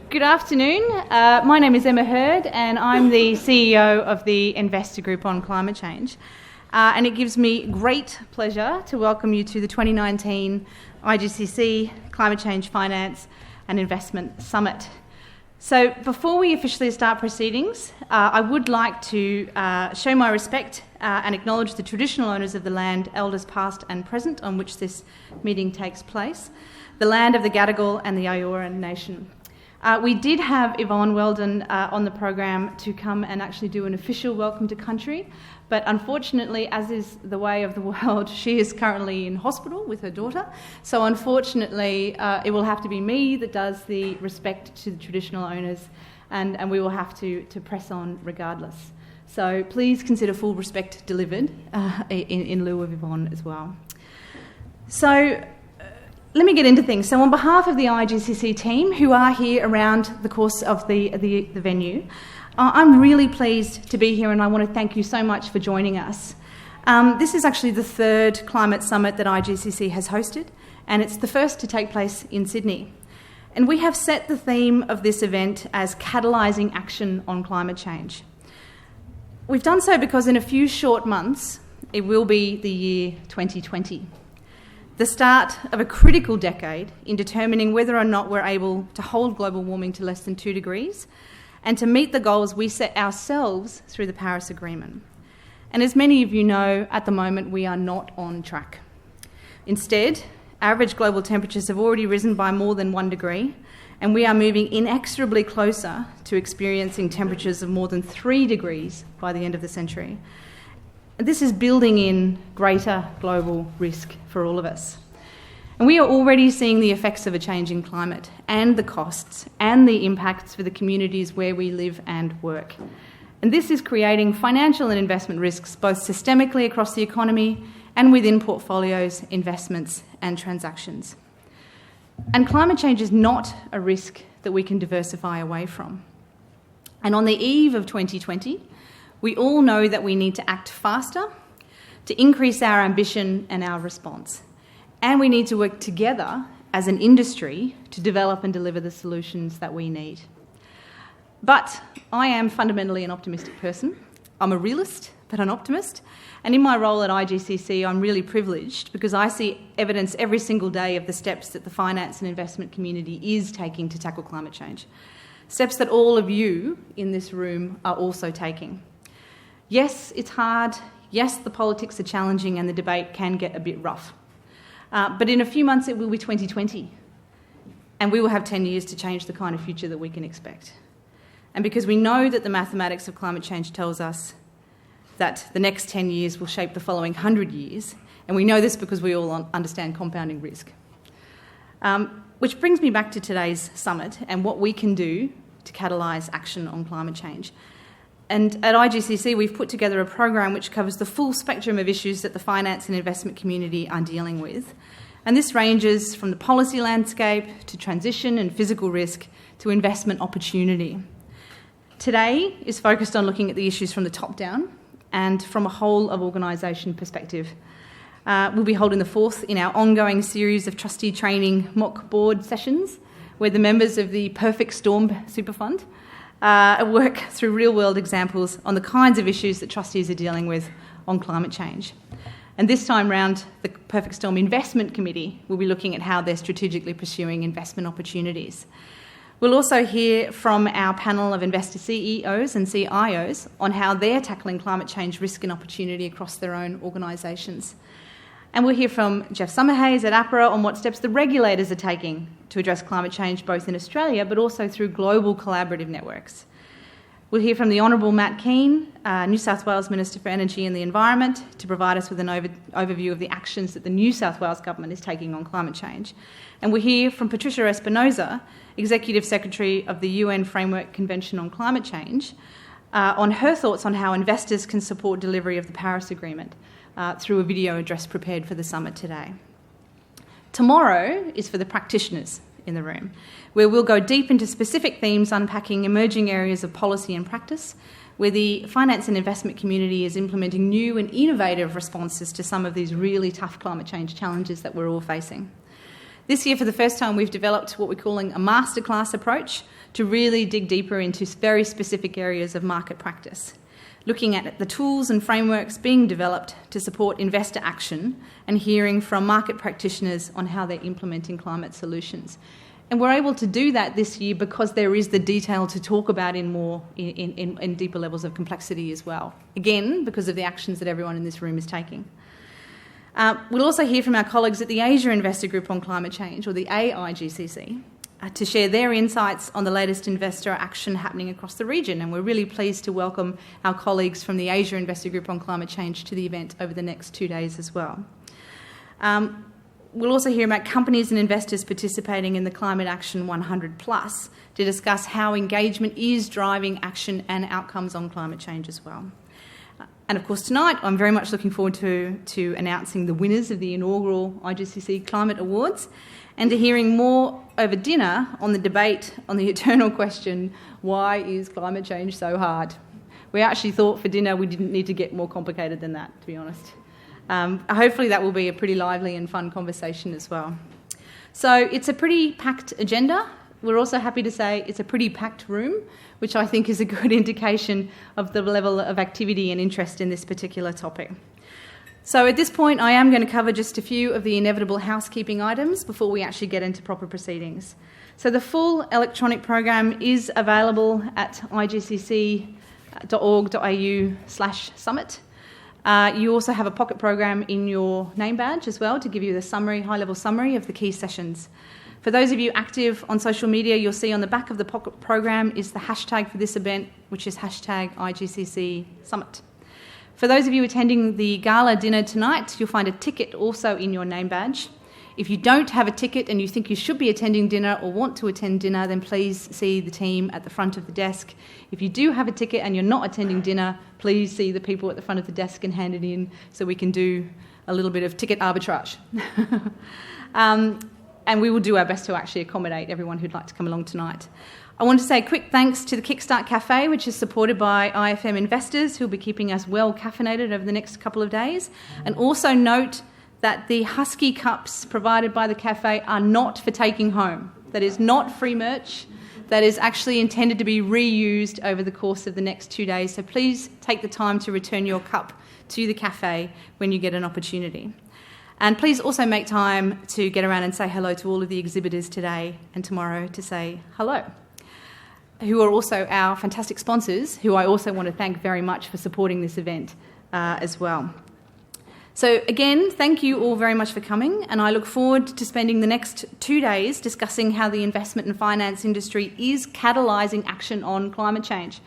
Good afternoon. My name is Emma Hurd and I'm the CEO of the Investor Group on Climate Change. And it gives me great pleasure to welcome you to the 2019 IGCC Climate Change Finance and Investment Summit. So before we officially start proceedings, I would like to show my respect and acknowledge the traditional owners of the land, elders past and present, on which this meeting takes place, the land of the Gadigal and the Eora Nation. We did have Yvonne Weldon on the program to come and actually do an official welcome to country, but unfortunately, as is the way of the world, she is currently in hospital with her daughter. So unfortunately, it will have to be me that does the respect to the traditional owners, and we will have to press on regardless. So please consider full respect delivered in lieu of Yvonne as well. So let me get into things. So on behalf of the IGCC team who are here around the course of the venue, I'm really pleased to be here and I want to thank you so much for joining us. This is actually the third climate summit that IGCC has hosted, and it's the first to take place in Sydney. And we have set the theme of this event as catalysing action on climate change. We've done so because in a few short months, it will be the year 2020. The start of a critical decade in determining whether or not we're able to hold global warming to less than 2 degrees and to meet the goals we set ourselves through the Paris Agreement. And as many of you know, at the moment we are not on track. Instead, average global temperatures have already risen by more than 1 degree, and we are moving inexorably closer to experiencing temperatures of more than 3 degrees by the end of the century. This is building in greater global risk for all of us. And we are already seeing the effects of a changing climate and the costs and the impacts for the communities where we live and work. And this is creating financial and investment risks both systemically across the economy and within portfolios, investments and transactions. And climate change is not a risk that we can diversify away from. And on the eve of 2020, we all know that we need to act faster to increase our ambition and our response. And we need to work together as an industry to develop and deliver the solutions that we need. But I am fundamentally an optimistic person. I'm a realist, but an optimist. And in my role at IGCC, I'm really privileged because I see evidence every single day of the steps that the finance and investment community is taking to tackle climate change. Steps that all of you in this room are also taking. Yes, it's hard. Yes, the politics are challenging and the debate can get a bit rough. But in a few months it will be 2020 and we will have 10 years to change the kind of future that we can expect. And because we know that the mathematics of climate change tells us that the next 10 years will shape the following 100 years, and we know this because we all understand compounding risk. Which brings me back to today's summit and what we can do to catalyse action on climate change. And at IGCC, we've put together a program which covers the full spectrum of issues that the finance and investment community are dealing with. And this ranges from the policy landscape to transition and physical risk to investment opportunity. Today is focused on looking at the issues from the top down and from a whole of organisation perspective. We'll be holding the fourth in our ongoing series of trustee training mock board sessions where the members of the Perfect Storm Super Fund work through real-world examples on the kinds of issues that trustees are dealing with on climate change. And this time round, the Perfect Storm Investment Committee will be looking at how they're strategically pursuing investment opportunities. We'll also hear from our panel of investor CEOs and CIOs on how they're tackling climate change risk and opportunity across their own organisations. And we'll hear from Jeff Summerhayes at APRA on what steps the regulators are taking to address climate change both in Australia but also through global collaborative networks. We'll hear from the Honourable Matt Keane, New South Wales Minister for Energy and the Environment, to provide us with an overview of the actions that the New South Wales Government is taking on climate change. And we'll hear from Patricia Espinosa, Executive Secretary of the UN Framework Convention on Climate Change, on her thoughts on how investors can support delivery of the Paris Agreement through a video address prepared for the summit today. Tomorrow is for the practitioners in the room, where we'll go deep into specific themes unpacking emerging areas of policy and practice, where the finance and investment community is implementing new and innovative responses to some of these really tough climate change challenges that we're all facing. This year, for the first time, we've developed what we're calling a masterclass approach to really dig deeper into very specific areas of market practice, looking at the tools and frameworks being developed to support investor action and hearing from market practitioners on how they're implementing climate solutions. And we're able to do that this year because there is the detail to talk about in deeper levels of complexity as well. Again, because of the actions that everyone in this room is taking. We'll also hear from our colleagues at the Asia Investor Group on Climate Change, or the AIGCC, to share their insights on the latest investor action happening across the region. And we're really pleased to welcome our colleagues from the Asia Investor Group on Climate Change to the event over the next 2 days as well. We'll also hear about companies and investors participating in the Climate Action 100 Plus to discuss how engagement is driving action and outcomes on climate change as well. And of course tonight I'm very much looking forward to announcing the winners of the inaugural IGCC Climate Awards and to hearing more over dinner on the debate on the eternal question, why is climate change so hard? We actually thought for dinner we didn't need to get more complicated than that, to be honest. Hopefully that will be a pretty lively and fun conversation as well. So it's a pretty packed agenda. We're also happy to say it's a pretty packed room, which I think is a good indication of the level of activity and interest in this particular topic. So at this point, I am going to cover just a few of the inevitable housekeeping items before we actually get into proper proceedings. So the full electronic program is available at igcc.org.au/summit. You also have a pocket program in your name badge as well to give you the high-level summary of the key sessions. For those of you active on social media, you'll see on the back of the pocket program is the hashtag for this event, which is #IGCC Summit. For those of you attending the gala dinner tonight, you'll find a ticket also in your name badge. If you don't have a ticket and you think you should be attending dinner or want to attend dinner, then please see the team at the front of the desk. If you do have a ticket and you're not attending dinner, please see the people at the front of the desk and hand it in so we can do a little bit of ticket arbitrage. And we will do our best to actually accommodate everyone who'd like to come along tonight. I want to say a quick thanks to the Kickstart Cafe, which is supported by IFM investors who will be keeping us well caffeinated over the next couple of days. And also note that the Husky cups provided by the cafe are not for taking home. That is not free merch. That is actually intended to be reused over the course of the next 2 days. So please take the time to return your cup to the cafe when you get an opportunity. And please also make time to get around and say hello to all of the exhibitors today and tomorrow to say hello, who are also our fantastic sponsors, who I also want to thank very much for supporting this event as well. So again, thank you all very much for coming, and I look forward to spending the next 2 days discussing how the investment and finance industry is catalysing action on climate change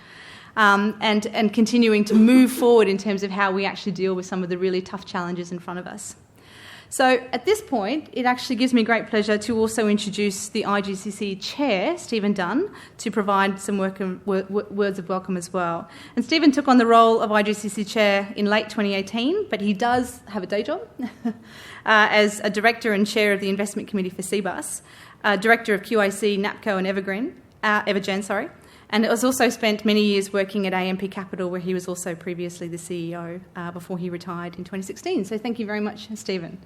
and continuing to move forward in terms of how we actually deal with some of the really tough challenges in front of us. So at this point, it actually gives me great pleasure to also introduce the IGCC Chair, Stephen Dunn, to provide some words of welcome as well. And Stephen took on the role of IGCC Chair in late 2018, but he does have a day job as a Director and Chair of the Investment Committee for CBUS, Director of QIC, NAPCO and Evergen, and has also spent many years working at AMP Capital, where he was also previously the CEO before he retired in 2016. So thank you very much, Stephen.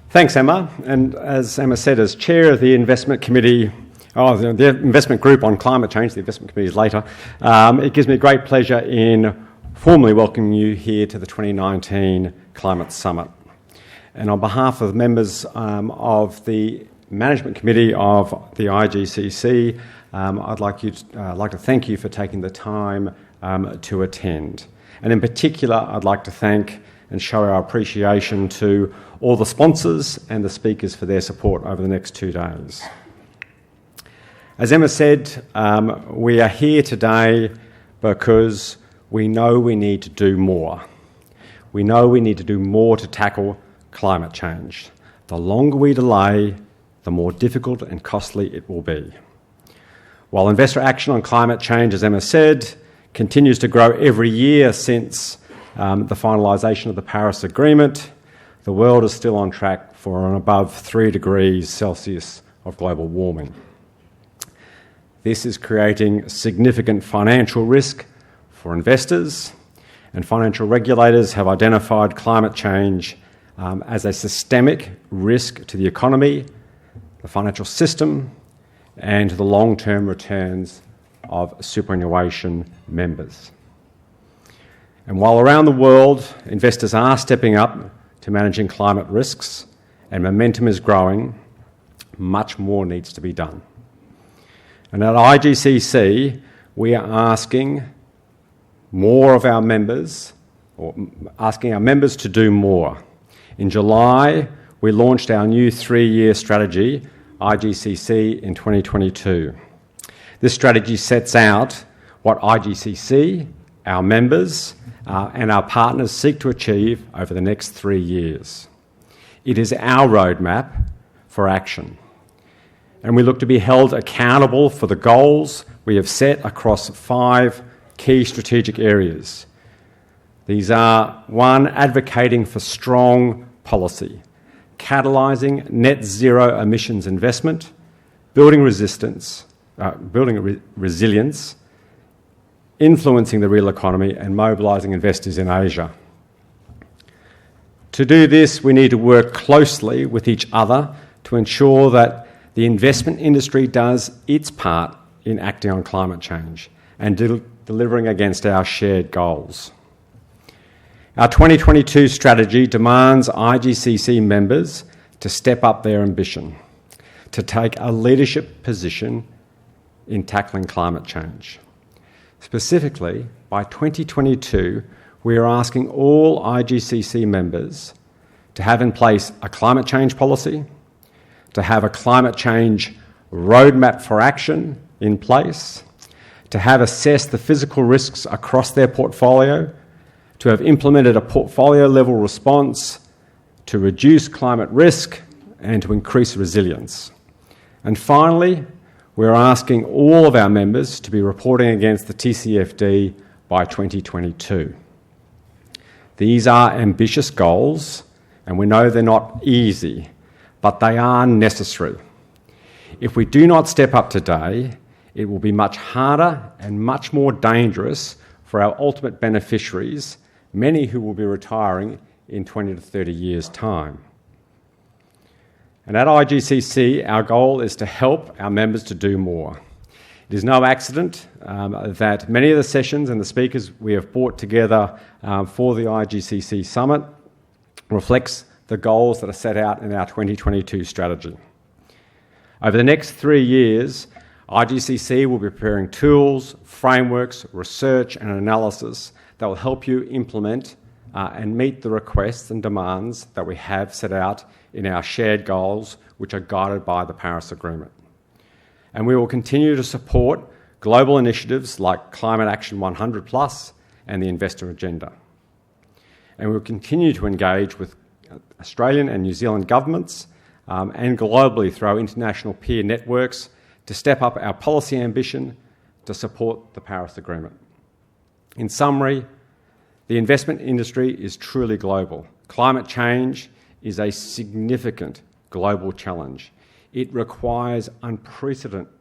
Thanks, Emma. And as Emma said, as Chair of the Investment Committee, the Investment Group on Climate Change, the Investment Committee is later, it gives me great pleasure in formally welcoming you here to the 2019 Climate Summit. And on behalf of members of the Management Committee of the IGCC, I'd like to thank you for taking the time to attend. And in particular, I'd like to thank and show our appreciation to all the sponsors and the speakers for their support over the next 2 days. As Emma said, we are here today because we know we need to do more. We know we need to do more to tackle climate change. The longer we delay, the more difficult and costly it will be. While investor action on climate change, as Emma said, continues to grow every year since the finalisation of the Paris Agreement, the world is still on track for an above 3 degrees Celsius of global warming. This is creating significant financial risk for investors, and financial regulators have identified climate change as a systemic risk to the economy, the financial system, and to the long-term returns of superannuation members. And while around the world investors are stepping up to managing climate risks and momentum is growing, much more needs to be done. And at IGCC, we are asking more of our members, or asking our members to do more. In July, we launched our new 3-year strategy, IGCC in 2022. This strategy sets out what IGCC, our members, and our partners seek to achieve over the next 3 years. It is our roadmap for action, and we look to be held accountable for the goals we have set across 5 key strategic areas. These are: 1, advocating for strong policy, catalysing net zero emissions investment, building resilience, influencing the real economy, and mobilising investors in Asia. To do this, we need to work closely with each other to ensure that the investment industry does its part in acting on climate change and delivering against our shared goals. Our 2022 strategy demands IGCC members to step up their ambition, to take a leadership position in tackling climate change. Specifically, by 2022, we are asking all IGCC members to have in place a climate change policy, to have a climate change roadmap for action in place, to have assessed the physical risks across their portfolio, to have implemented a portfolio-level response to reduce climate risk and to increase resilience. And finally, we're asking all of our members to be reporting against the TCFD by 2022. These are ambitious goals, and we know they're not easy, but they are necessary. If we do not step up today, it will be much harder and much more dangerous for our ultimate beneficiaries, many who will be retiring in 20 to 30 years' time. And at IGCC, our goal is to help our members to do more. It is no accident that many of the sessions and the speakers we have brought together for the IGCC Summit reflects the goals that are set out in our 2022 strategy. Over the next 3 years, IGCC will be preparing tools, frameworks, research and analysis that will help you implement and meet the requests and demands that we have set out in our shared goals, which are guided by the Paris Agreement. And we will continue to support global initiatives like Climate Action 100+ and the Investor Agenda. And we will continue to engage with Australian and New Zealand governments and globally through our international peer networks to step up our policy ambition to support the Paris Agreement. In summary, the investment industry is truly global. Climate change is a significant global challenge. It requires unprecedented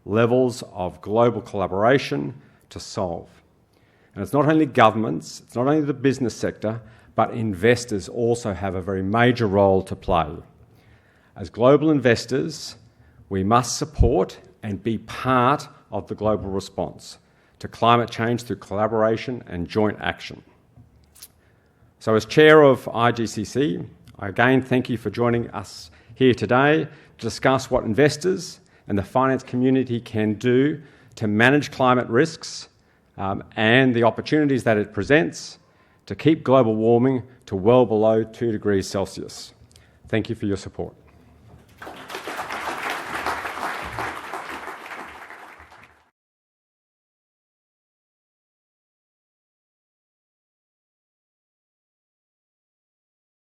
levels of global collaboration to solve. And it's not only governments, it's not only the business sector, but investors also have a very major role to play. As global investors, we must support and be part of the global response to climate change through collaboration and joint action. So as Chair of IGCC, I again thank you for joining us here today to discuss what investors and the finance community can do to manage climate risks and the opportunities that it presents to keep global warming to well below 2 degrees Celsius. Thank you for your support.